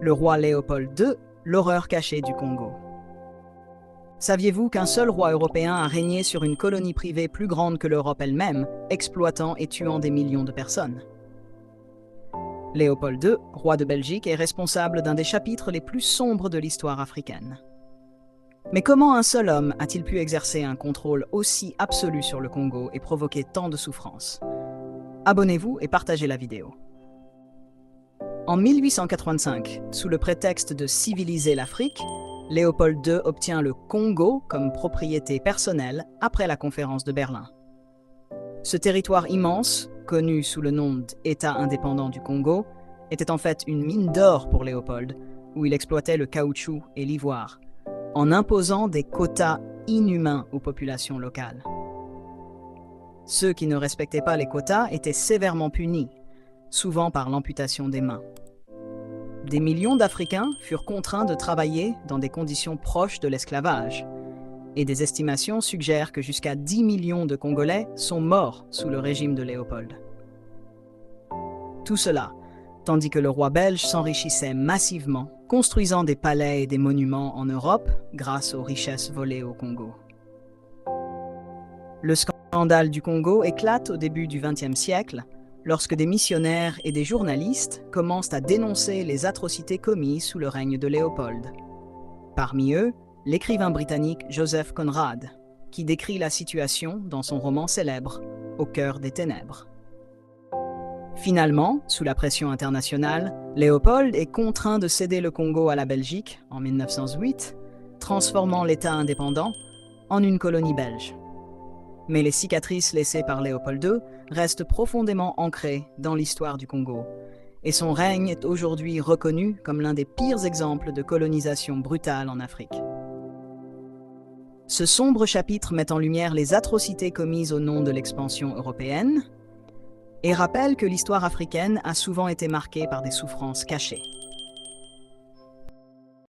Le roi Léopold II, l'horreur cachée du Congo. Saviez-vous qu'un seul roi européen a régné sur une colonie privée plus grande que l'Europe elle-même, exploitant et tuant des millions de personnes? Léopold II, roi de Belgique, est responsable d'un des chapitres les plus sombres de l'histoire africaine. Mais comment un seul homme a-t-il pu exercer un contrôle aussi absolu sur le Congo et provoquer tant de souffrances? Abonnez-vous et partagez la vidéo. En 1885, sous le prétexte de civiliser l'Afrique, Léopold II obtient le Congo comme propriété personnelle après la conférence de Berlin. Ce territoire immense, connu sous le nom d'État indépendant du Congo, était en fait une mine d'or pour Léopold, où il exploitait le caoutchouc et l'ivoire, en imposant des quotas inhumains aux populations locales. Ceux qui ne respectaient pas les quotas étaient sévèrement punis, souvent par l'amputation des mains. Des millions d'Africains furent contraints de travailler dans des conditions proches de l'esclavage, et des estimations suggèrent que jusqu'à 10 millions de Congolais sont morts sous le régime de Léopold. Tout cela, tandis que le roi belge s'enrichissait massivement, construisant des palais et des monuments en Europe grâce aux richesses volées au Congo. Le scandale du Congo éclate au début du XXe siècle, lorsque des missionnaires et des journalistes commencent à dénoncer les atrocités commises sous le règne de Léopold. Parmi eux, l'écrivain britannique Joseph Conrad, qui décrit la situation dans son roman célèbre « Au cœur des ténèbres ». Finalement, sous la pression internationale, Léopold est contraint de céder le Congo à la Belgique en 1908, transformant l'État indépendant en une colonie belge. Mais les cicatrices laissées par Léopold II restent profondément ancrées dans l'histoire du Congo, et son règne est aujourd'hui reconnu comme l'un des pires exemples de colonisation brutale en Afrique. Ce sombre chapitre met en lumière les atrocités commises au nom de l'expansion européenne et rappelle que l'histoire africaine a souvent été marquée par des souffrances cachées.